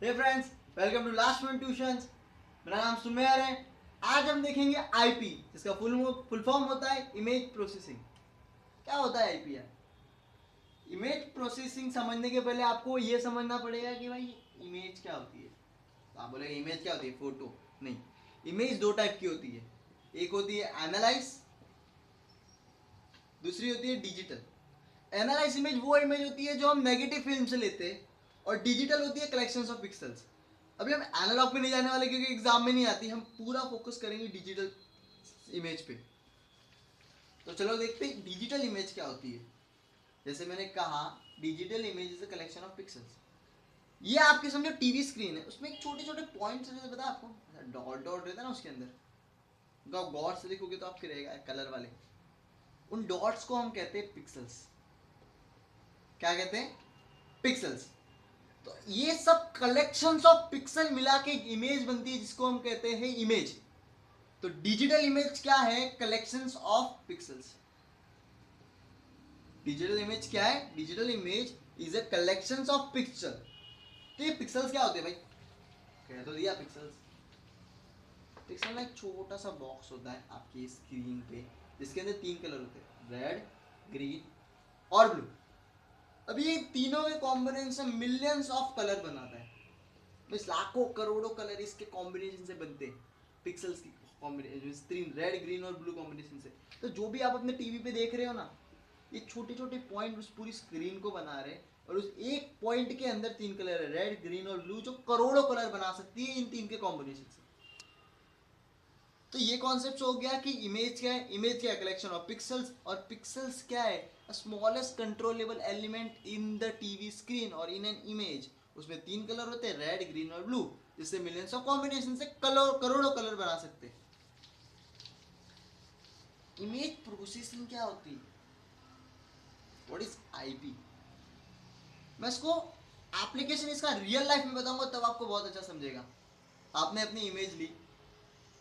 Hey friends, welcome to last minute tuitions. मेरा नाम सुमेर है। आज हम देखेंगे आईपी, जिसका फुल फॉर्म होता है इमेज प्रोसेसिंग। क्या होता है आईपी यार? इमेज प्रोसेसिंग समझने के पहले आपको ये समझना पड़ेगा कि भाई इमेज क्या होती है। तो आप बोलेंगे इमेज क्या होती है? फोटो नहीं। इमेज दो टाइप की होती है। एक होती है एनालाइज, दूसरी होती है डिजिटल। एनालाइज इमेज वो इमेज होती है जो हम नेगेटिव फिल्म से लेते हैं, और डिजिटल होती है कलेक्शंस ऑफ पिक्सल्स। अभी हम एनालॉग पे नहीं जाने वाले क्योंकि एग्जाम में नहीं आती, हम पूरा फोकस करेंगे डिजिटल इमेज पे। तो चलो देखते हैं डिजिटल इमेज क्या होती है। जैसे मैंने कहा, digital image is a collection of pixels. ये आपके समझो टीवी स्क्रीन है, उसमें एक छोटे छोटे पॉइंट्स रहते, पता है आपको? डॉट डॉट रहता है ना उसके अंदर। उनका गौर से देखोगे तो आपके रहेगा कलर वाले। उन डॉट्स को हम कहते हैं पिक्सल्स। क्या कहते हैं? पिक्सल्स। तो ये सब कलेक्शंस ऑफ पिक्सल मिला के इमेज बनती है, जिसको हम कहते हैं इमेज। तो डिजिटल इमेज क्या है? Collections of pixels. Digital image क्या है? Digital image is a collections of pixel. तो ये पिक्सल्स क्या होते हैं भाई? कह तो दिया पिक्सल्स। पिक्सल में एक छोटा सा बॉक्स होता है आपकी स्क्रीन पे, जिसके अंदर तीन कलर होते हैं, रेड, ग्रीन और ब्लू। अब ये तीनों के कॉम्बिनेशन मिलियंस ऑफ कलर बनाता है। बस लाखों करोड़ों कलर इसके कॉम्बिनेशन से बनते हैं, पिक्सल्स की कॉम्बिनेशन, स्क्रीन रेड ग्रीन और ब्लू कॉम्बिनेशन से। तो जो भी आप अपने टीवी पे देख रहे हो ना, ये छोटे छोटे पॉइंट उस पूरी स्क्रीन को बना रहे हैं, और उस एक पॉइंट के अंदर तीन कलर है, रेड ग्रीन और ब्लू, जो करोड़ों कलर बना सकती है इन तीन के कॉम्बिनेशन से। तो ये कॉन्सेप्ट हो गया कि इमेज क्या है। इमेज क्या है? Collection of pixels. और पिक्सल्स क्या है? Smallest controllable element in the TV screen और इन एन इमेज। उसमें तीन कलर होते हैं, रेड ग्रीन और ब्लू, जिससे मिलियंस ऑफ कॉम्बिनेशन से करोड़ों कलर बना सकते हैं। इमेज प्रोसेसिंग क्या होती है? What is IP? मैं इसको एप्लीकेशन इसका रियल लाइफ में बताऊंगा, तब आपको बहुत अच्छा समझेगा। आपने अपनी इमेज ली,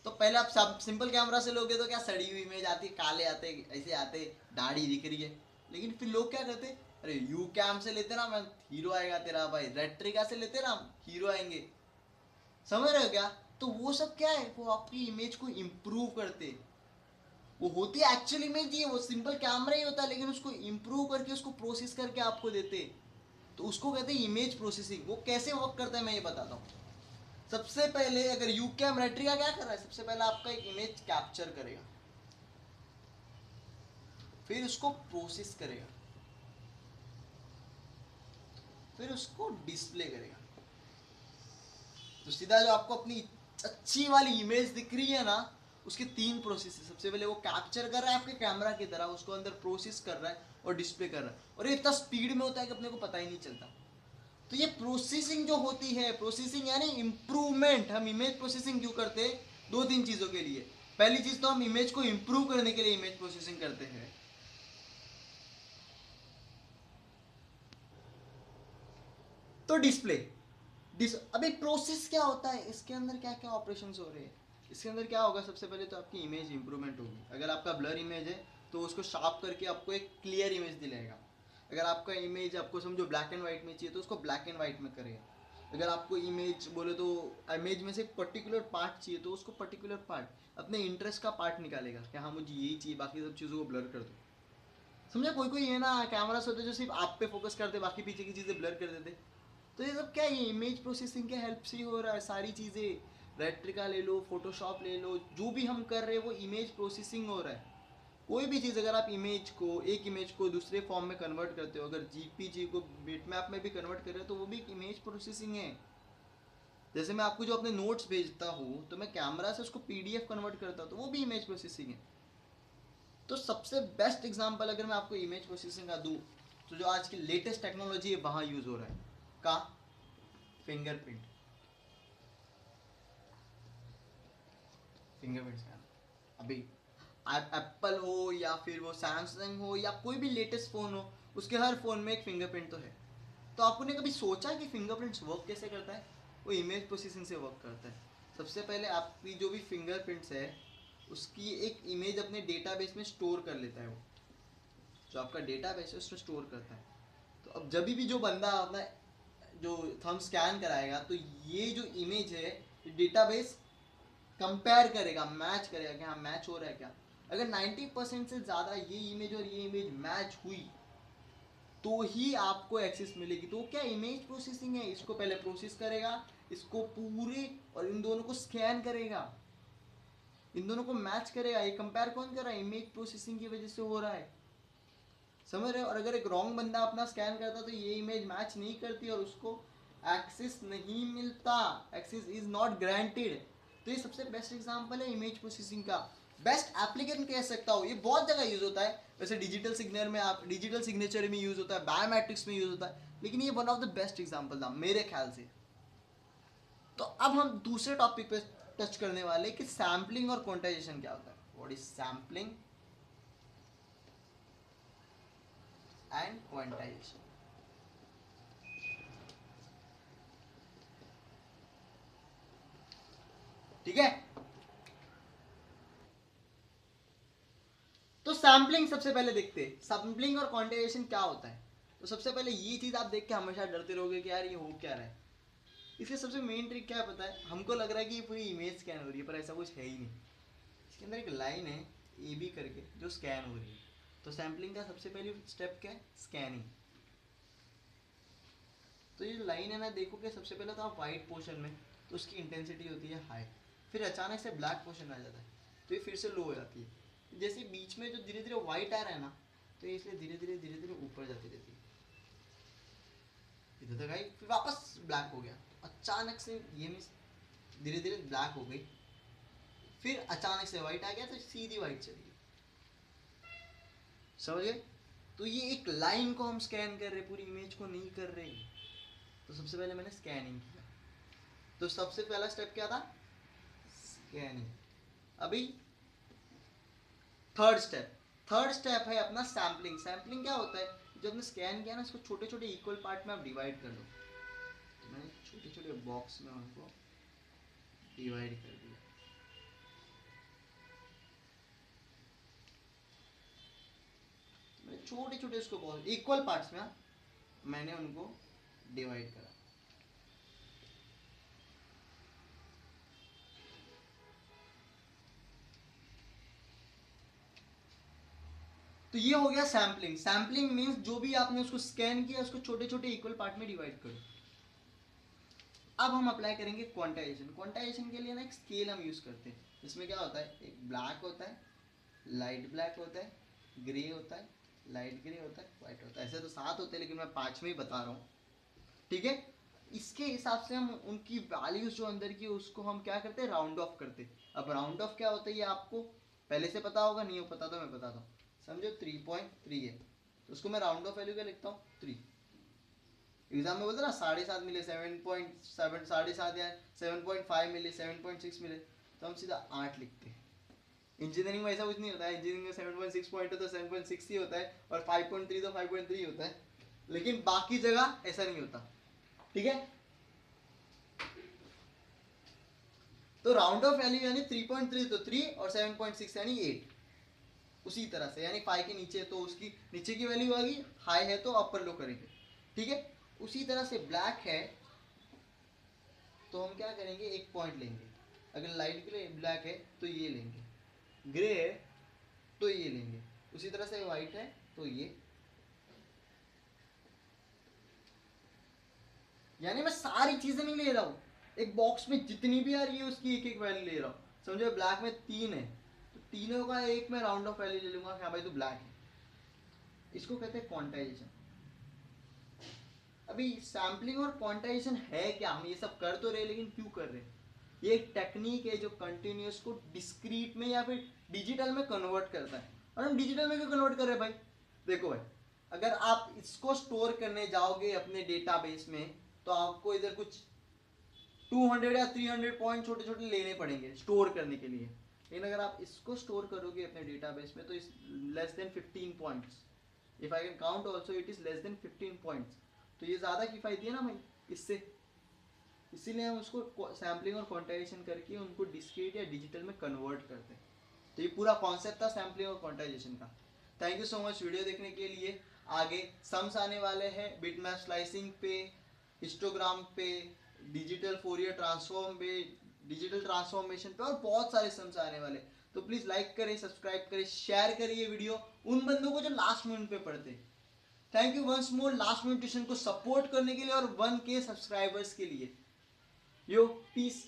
तो पहले आप सब सिंपल कैमरा से लोगे तो क्या सड़ी हुई इमेज आती, काले आते, ऐसे आते, दाढ़ी दिख रही है। लेकिन फिर लोग क्या करते? अरे यू कैम से लेते ना, मैं हीरो आएगा तेरा भाई, रेट्रिका से लेते ना, हीरो आएंगे। समझ रहे हो क्या? तो वो सब क्या है? वो आपकी इमेज को इम्प्रूव करते। वो होती है एक्चुअल इमेज ही है, वो सिंपल कैमरा ही होता है, लेकिन उसको इम्प्रूव करके उसको प्रोसेस करके आपको देते। तो उसको कहते हैं इमेज प्रोसेसिंग। वो कैसे वर्क करता है मैं ये बताता हूँ। सबसे पहले अगर यू कैम रेट्रिका क्या कर रहा है? सबसे पहले आपका एक इमेज कैप्चर करेगा, फिर उसको प्रोसेस करेगा, फिर उसको डिस्प्ले करेगा। तो सीधा जो आपको अपनी अच्छी वाली इमेज दिख रही है ना, उसके तीन प्रोसेस है। सबसे पहले वो कैप्चर कर रहा है आपके कैमरा की तरह, उसको अंदर प्रोसेस कर रहा है और डिस्प्ले कर रहा है, और ये इतना स्पीड में होता है कि अपने को पता ही नहीं चलता। तो ये प्रोसेसिंग जो होती है, प्रोसेसिंग यानी इंप्रूवमेंट। हम इमेज प्रोसेसिंग क्यों करते हैं? दो तीन चीजों के लिए। पहली चीज तो हम इमेज को इंप्रूव करने के लिए इमेज प्रोसेसिंग करते हैं। तो डिस्प्ले अभी प्रोसेस क्या होता है, इसके अंदर क्या क्या ऑपरेशंस हो रहे हैं? इसके अंदर क्या होगा? सबसे पहले तो आपकी इमेज इंप्रूवमेंट होगी। अगर आपका ब्लर इमेज है तो उसको शार्प करके आपको एक क्लियर इमेज दिलाएगा। अगर आपका इमेज आपको समझो ब्लैक एंड वाइट में चाहिए तो उसको ब्लैक एंड वाइट में करेगा। अगर आपको इमेज बोले तो इमेज में से पर्टिकुलर पार्ट चाहिए तो उसको पर्टिकुलर पार्ट, अपने इंटरेस्ट का पार्ट निकालेगा कि हाँ मुझे यही चाहिए, बाकी सब चीज़ों को ब्लर कर दो। समझे? कोई कोई है ना कैमरा से होते जो सिर्फ आप पे फोकस करते, बाकी पीछे की चीज़ें ब्लर कर देते। तो ये सब क्या है? ये इमेज प्रोसेसिंग के हेल्प से ही हो रहा है सारी चीज़ें। रेट्रिका ले लो, फोटोशॉप ले लो, जो भी हम कर रहे हैं वो इमेज प्रोसेसिंग हो रहा है। कोई भी चीज़ अगर आप इमेज को, एक इमेज को दूसरे फॉर्म में कन्वर्ट करते हो, अगर जीपीजी को बिटमैप में भी कन्वर्ट कर रहे हो, तो वो भी एक इमेज प्रोसेसिंग है। जैसे मैं आपको जो अपने नोट्स भेजता हूँ तो मैं कैमरा से उसको पीडीएफ कन्वर्ट करता हूँ, तो वो भी इमेज प्रोसेसिंग है। तो सबसे बेस्ट एग्जांपल अगर मैं आपको इमेज प्रोसेसिंग का दूँ, तो जो आज की लेटेस्ट टेक्नोलॉजी है वहाँ यूज़ हो रहा है। का फिंगरप्रिंट। फिंगरप्रिंट स्कैनर अभी एप्पल हो या फिर वो सैमसंग हो या कोई भी लेटेस्ट फ़ोन हो, उसके हर फ़ोन में एक फिंगरप्रिंट तो है। तो आपने कभी सोचा कि फिंगरप्रिंट्स वर्क कैसे करता है? वो इमेज प्रोसेसिंग से वर्क करता है। सबसे पहले आपकी जो भी फिंगरप्रिंट्स है, उसकी एक इमेज अपने डेटाबेस में स्टोर कर लेता है। वो जो आपका डेटाबेस है उसमें स्टोर करता है। तो अब जब भी जो बंदा अपना जो थंब स्कैन कराएगा तो ये जो इमेज है डेटाबेस कंपेयर करेगा, मैच करेगा कि हाँ मैच हो रहा है क्या। अगर 90% से ज़्यादा ये इमेज और ये इमेज मैच हुई तो ही आपको एक्सेस मिलेगी। तो क्या इमेज प्रोसेसिंग है, इसको पहले प्रोसेस करेगा, इसको पूरे और इन दोनों को स्कैन करेगा, इन दोनों को मैच करेगा। ये कंपेयर कौन कर रहा है, इमेज प्रोसेसिंग की वजह से हो रहा है, समझ रहे हो। और अगर एक रॉन्ग बंदा अपना स्कैन करता तो ये इमेज मैच नहीं करती और उसको एक्सेस नहीं मिलता, एक्सेस इज नॉट ग्रांटेड। तो ये सबसे बेस्ट एग्जांपल है इमेज प्रोसेसिंग का, बेस्ट एप्लीकेशन कह सकता हूँ। ये बहुत जगह यूज होता है, वैसे डिजिटल सिग्नल में, आप डिजिटल सिग्नेचर में यूज होता है, बायोमेट्रिक्स में यूज होता है, लेकिन ये one of the best example था मेरे ख्याल से। तो अब हम दूसरे टॉपिक पे टच करने वाले कि सैम्पलिंग और क्वांटाइजेशन क्या होता है। What is sampling and quantization. ठीक है, तो सैम्पलिंग सबसे पहले देखते हैं, सैम्पलिंग और क्वांटाइजेशन क्या होता है। तो सबसे पहले ये चीज आप देख के हमेशा डरते रहोगे कि यार ये हो क्या रहा है। इसके सबसे मेन ट्रिक क्या है पता है, हमको लग रहा है कि ये पूरी इमेज स्कैन हो रही है, पर ऐसा कुछ है ही नहीं। इसके अंदर एक लाइन है ए बी करके जो स्कैन हो रही है। तो सैम्पलिंग का सबसे पहली स्टेप क्या है, स्कैनिंग। तो ये लाइन है ना, देखोगे सबसे पहले तो आप वाइट पोर्शन में, तो उसकी इंटेंसिटी होती है हाई, फिर अचानक से ब्लैक पोर्शन आ जाता है तो ये फिर से लो हो जाती है। जैसे बीच में जो धीरे धीरे वाइट आ रहा है ना, तो ये इसलिए धीरे धीरे ऊपर जाती रहती है, इधर तक आई, फिर वापस ब्लैक हो गया, अचानक से ये मिस धीरे धीरे ब्लैक हो गई, फिर अचानक से वाइट आ गया तो सीधी वाइट चली गई, समझ गए। तो ये एक लाइन को हम स्कैन कर रहे, पूरी इमेज को नहीं कर रहे। तो सबसे पहले मैंने स्कैनिंग किया, तो सबसे पहला स्टेप क्या था, स्कैनिंग। अभी थर्ड स्टेप है अपना सैम्पलिंग। सैम्पलिंग क्या होता है, जब हमने स्कैन किया ना, इसको छोटे छोटे इक्वल पार्ट में आप डिवाइड कर दो। तो मैंने छोटे छोटे बॉक्स में उनको डिवाइड कर दिया। मैंने छोटे छोटे उसको इक्वल पार्ट्स में मैंने उनको डिवाइड करा। तो ये हो गया सैम्पलिंग। सैम्पलिंग मींस जो भी आपने उसको स्कैन किया उसको छोटे छोटे इक्वल पार्ट में डिवाइड करो। अब हम अप्लाई करेंगे क्वांटाइजेशन। क्वांटाइजेशन के लिए ना एक स्केल हम यूज करते हैं, जिसमें क्या होता है, एक ब्लैक होता है, लाइट ब्लैक होता है, ग्रे होता है, लाइट ग्रे होता है, व्हाइट होता है। ऐसे तो 7 होते हैं लेकिन मैं 5 में ही बता रहा हूँ, ठीक है। इसके हिसाब से हम उनकी वैल्यूज जो अंदर की उसको हम क्या करते हैं, राउंड ऑफ करते हैं। अब राउंड ऑफ क्या होता है ये आपको पहले से पता होगा, नहीं हो पता तो मैं बताता हूँ। समझो 3.3 है, तो उसको मैं राउंड ऑफ वैल्यू क्या लिखता हूँ, 3। एग्जाम में बोलते ना 7.5 मिले, 7.7, 7.5 या 7.5 मिले, 7.6 मिले, तो हम सीधा 8 लिखते हैं। इंजीनियरिंग में ऐसा कुछ नहीं होता है, इंजीनियरिंग में 7.6 पॉइंट हो तो 7.6 ही होता है, और 5.3 तो 5.3 होता है, लेकिन बाकी जगह ऐसा नहीं होता, ठीक है। तो राउंड ऑफ वैल्यू यानी 3.3 तो 3 और 7.6 यानी 8। उसी तरह से यानी 5 के नीचे तो उसकी नीचे की वैल्यू आ गई, हाई है तो अपर लो करेंगे, ठीक है। उसी तरह से ब्लैक है तो हम क्या करेंगे, एक पॉइंट लेंगे। अगर लाइट ग्रे ब्लैक है तो ये लेंगे, ग्रे है तो ये लेंगे, उसी तरह से व्हाइट है तो ये। यानी मैं सारी चीजें नहीं ले रहा हूँ, एक बॉक्स में जितनी भी आ रही है उसकी एक एक वैल्यू ले रहा हूँ। समझो ब्लैक में 3 है तो तीनों का एक मैं राउंड ऑफ वैल्यू ले लूंगा, हाँ भाई तो ब्लैक है। इसको कहते हैं क्वांटाइजेशन। अभी सैम्पलिंग और क्वांटाइजेशन है क्या, हम ये सब कर तो रहे लेकिन क्यों कर रहे हैं। ये एक टेक्निक है जो कंटिन्यूस को डिस्क्रीट में या फिर डिजिटल में कन्वर्ट करता है। और हम डिजिटल में क्यों कन्वर्ट कर रहे हैं भाई, देखो भाई, अगर आप इसको स्टोर करने जाओगे अपने डेटाबेस में तो आपको इधर कुछ 200 या 300 पॉइंट छोटे छोटे लेने पड़ेंगे स्टोर करने के लिए। लेकिन अगर आप इसको स्टोर करोगे अपने डेटाबेस में तो इस less than 15 points, if I can count also it is less than 15 points. तो ये ज़्यादा किफ़ायती है ना भाई इससे, इसीलिए हम उसको सैम्पलिंग और क्वांटाइजेशन करके उनको डिस्क्रीट या डिजिटल में कन्वर्ट करते हैं। तो ये पूरा कॉन्सेप्ट था सैम्पलिंग और क्वांटाइजेशन का। Thank you so much video देखने के लिए। आगे सम्स आने वाले हैं बिटमैप स्लाइसिंग पे, हिस्टोग्राम पे, डिजिटल फोरियर ट्रांसफॉर्म पे, डिजिटल ट्रांसफॉर्मेशन पे, और बहुत सारे सम्स आने वाले। तो प्लीज लाइक करें, सब्सक्राइब करें, शेयर करिए वीडियो उन बंदों को जो लास्ट मिनट पे पढ़ते। Thank you once more last minute tuition को सपोर्ट करने के लिए और 1K सब्सक्राइबर्स के लिए। यो पीस।